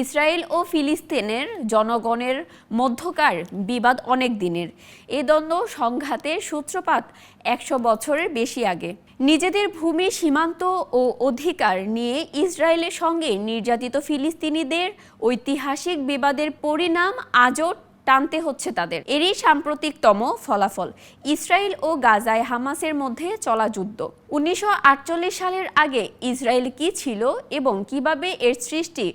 Israel ও ফিলিস্তিনের জনগণের মধ্যকার বিবাদ অনেক দিনের। এ দ্বন্দ্ব সংঘাতের সূত্রপাত ১০০ বছরের বেশি আগে। নিজেদের ভূমি, সীমান্ত ও অধিকার নিয়ে ইসরায়েলের সঙ্গে নির্যাতিত ফিলিস্তিনিদের ঐতিহাসিক বিবাদের পরিণাম আজও টানতে হচ্ছে তাদের। এরই সাম্প্রতিকতম ফলাফল ইসরায়েল ও গাজায় হামাসের মধ্যে চলা যুদ্ধ। ১৯৪৮ সালের আগে ইসরায়েল কি ছিল এবং কিভাবে এর সৃষ্টি?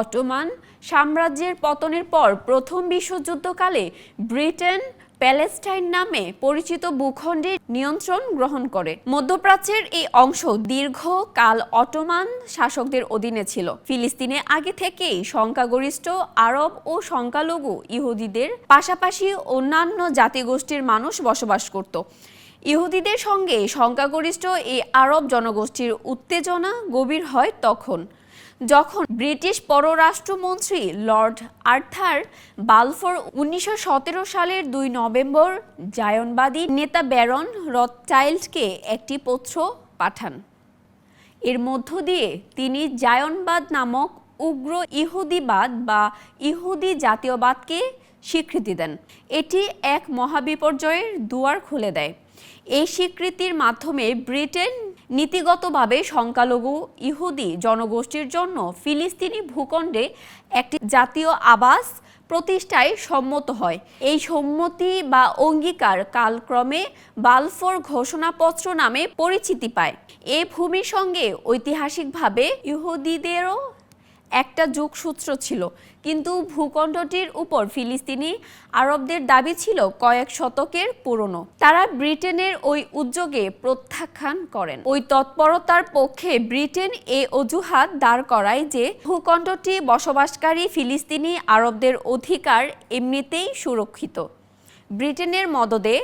অটোমান সাম্রাজ্যের পতনের পর প্রথম বিশ্বযুদ্ধকালে ব্রিটেন প্যালেস্টাইন নামে পরিচিত ভূখণ্ডে নিয়ন্ত্রণ গ্রহণ করে। মধ্যপ্রাচ্যের এই অংশ দীর্ঘকাল অটোমান শাসকদের অধীনে ছিল। ফিলিস্তিনে আগে থেকেই সংখ্যাগরিষ্ঠ আরব ও সংখ্যালঘু ইহুদিদের পাশাপাশি অন্যান্য জাতিগোষ্ঠীর মানুষ বসবাস করত। ইহুদিদের সঙ্গে সংখ্যাগরিষ্ঠ এই আরব জনগোষ্ঠীর উত্তেজনা গভীর হয় যখন ব্রিটিশ পররাষ্ট্রমন্ত্রী লর্ড আর্থার বালফোর ১৯১৭ সালের ২ নভেম্বর জায়নবাদী নেতা ব্যারন রথচাইল্ডকে একটি পত্র পাঠান। এর মধ্য দিয়ে তিনি জায়নবাদ নামক উগ্র ইহুদিবাদ বা ইহুদি জাতীয়বাদকে স্বীকৃতি দেন। এটি এক মহাবিপর্যয়ের দুয়ার খুলে দেয়। এই স্বীকৃতির মাধ্যমে ব্রিটেন নীতিগতভাবে সংখ্যালঘু ইহুদি জনগোষ্ঠীর জন্য ফিলিস্তিনি ভূখণ্ডে একটি জাতীয় আবাস প্রতিষ্ঠায় সম্মত হয়। এই সম্মতি বা অঙ্গীকার কালক্রমে বালফোর ঘোষণাপত্র নামে পরিচিতি পায়। এই ভূমির সঙ্গে ঐতিহাসিকভাবে ইহুদিদেরও একটা যোগসূত্র ছিল, কিন্তু ভূখণ্ডটির উপর ফিলিস্তিনি আরবদের দাবি ছিল কয়েক শতকের পুরনো। তারা ব্রিটেনের ওই উদ্যোগে প্রত্যাখ্যান করেন। ওই তৎপরতার পক্ষে ব্রিটেন এই অজুহাত দাঁড় করায় যে ভূখণ্ডটি বসবাসকারী ফিলিস্তিনি আরবদের অধিকার এমনিতেই সুরক্ষিত। ব্রিটেনের মদদে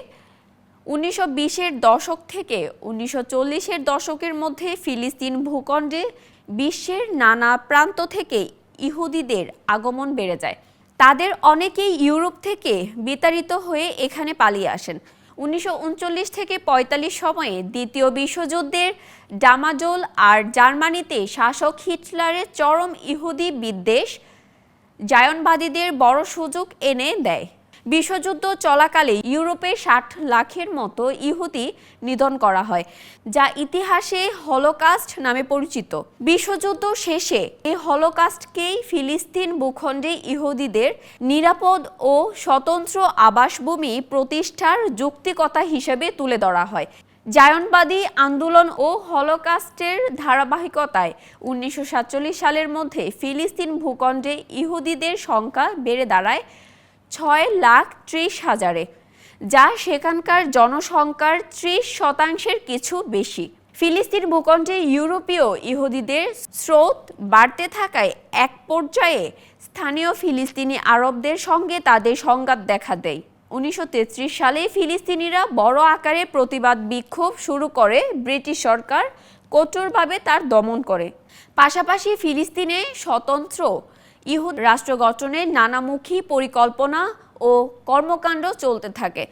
১৯২০-এর দশক থেকে ১৯৪০-এর দশকের মধ্যে ফিলিস্তিন ভূখণ্ডে বিশ্বের নানা প্রান্ত থেকে ইহুদিদের আগমন বেড়ে যায়। তাদের অনেকেই ইউরোপ থেকে বিতাড়িত হয়ে এখানে পালিয়ে আসেন। ১৯৩৯ থেকে ৪৫ সময়ে দ্বিতীয় বিশ্বযুদ্ধের ডামাডোল আর জার্মানিতে শাসক হিটলারের চরম ইহুদি বিদ্বেষ জায়নবাদীদের বড় সুযোগ এনে দেয়। বিশ্বযুদ্ধ চলাকালে ইউরোপে ৬০ লাখের মতো ইহুদি নিধন করা হয়, যা ইতিহাসে হলোকাস্ট নামে পরিচিত। বিশ্বযুদ্ধ শেষে এই হলোকাস্টকেই ফিলিস্তিন ভূখণ্ডে ইহুদিদের নিরাপদ ও স্বতন্ত্র আবাসভূমি প্রতিষ্ঠার যৌক্তিকতা হিসেবে তুলে ধরা হয়। জায়নবাদী আন্দোলন ও হলোকাস্টের ধারাবাহিকতায় ১৯৪৭ সালের মধ্যে ফিলিস্তিন ভূখণ্ডে ইহুদিদের সংখ্যা বেড়ে দাঁড়ায় ৬,৩০,০০০-এ, যা সেখানকার জনসংখ্যার ৩০% কিছু বেশি। ফিলিস্তিন ভূখণ্ডে ইউরোপীয় ইহুদিদের স্রোত বাড়তে থাকায় এক পর্যায়ে স্থানীয় ফিলিস্তিনি আরবদের সঙ্গে তাদের সংঘাত দেখা দেয়। ১৯৩৩ সালে ফিলিস্তিনিরা বড় আকারে প্রতিবাদ বিক্ষোভ শুরু করে। ব্রিটিশ সরকার কঠোরভাবে তার দমন করে। পাশাপাশি ফিলিস্তিনে স্বতন্ত্র ইহুদি রাষ্ট্র গঠনের নানামুখী পরিকল্পনা ও কর্মকাণ্ড চলতে থাকে।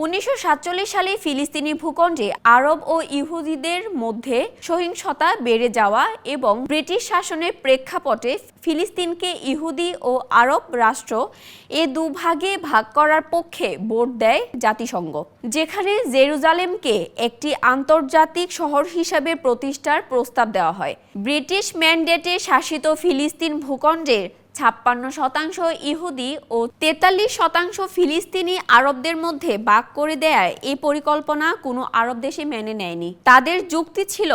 ১৯৪৭ সালে ফিলিস্তিনি ভূখণ্ডে আরব ও ইহুদিদের মধ্যে সহিংসতা বেড়ে যাওয়া এবং ব্রিটিশ শাসনের প্রেক্ষাপটে ফিলিস্তিনকে ইহুদি ও আরব রাষ্ট্র এ দুভাগে ভাগ করার পক্ষে ভোট দেয় জাতিসংঘ, যেখানে জেরুজালেমকে একটি আন্তর্জাতিক শহর হিসাবে প্রতিষ্ঠার প্রস্তাব দেওয়া হয়। ব্রিটিশ ম্যান্ডেটে শাসিত ফিলিস্তিন ভূখণ্ডের ৫৬% ইহুদি ও ৪৩% ফিলিস্তিনি আরবদের মধ্যে ভাগ করে দেয়ায় এই পরিকল্পনা কোনো আরব দেশে মেনে নেয়নি। তাদের যুক্তি ছিল,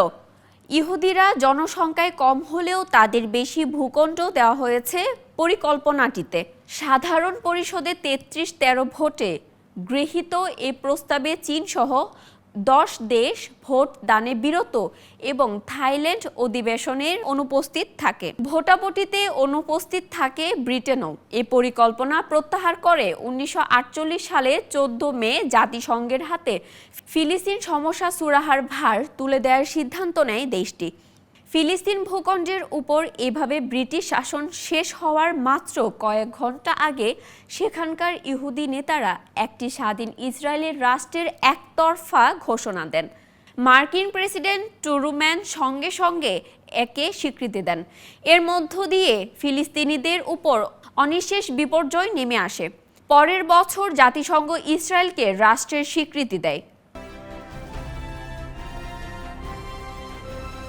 ইহুদিরা জনসংখ্যায় কম হলেও তাদের বেশি ভূখণ্ড দেওয়া হয়েছে পরিকল্পনাটিতে। সাধারণ পরিষদে ৩৩-১৩ ভোটে গৃহীত এই প্রস্তাবে চীনসহ ১০ দেশ ভোট দানে বিরত এবং থাইল্যান্ড অধিবেশনের অনুপস্থিত থাকে। ভোটাভুটিতে অনুপস্থিত থাকে ব্রিটেনও। এই পরিকল্পনা প্রত্যাহার করে ১৯৪৮ সালে ১৪ মে জাতিসংঘের হাতে ফিলিস্তিন সমস্যা সুরাহার ভার তুলে দেওয়ার সিদ্ধান্ত নেয় দেশটি। ফিলিস্তিন ভূখণ্ডের উপর এভাবে ব্রিটিশ শাসন শেষ হওয়ার মাত্র কয়েক ঘন্টা আগে সেখানকার ইহুদি নেতারা একটি স্বাধীন ইসরায়েলের রাষ্ট্রের একতরফা ঘোষণা দেন। মার্কিন প্রেসিডেন্ট ট্রুম্যান সঙ্গে সঙ্গে একে স্বীকৃতি দেন। এর মধ্য দিয়ে ফিলিস্তিনিদের উপর অনিঃশেষ বিপর্যয় নেমে আসে। পরের বছর জাতিসংঘ ইসরায়েলকে রাষ্ট্রের স্বীকৃতি দেয়।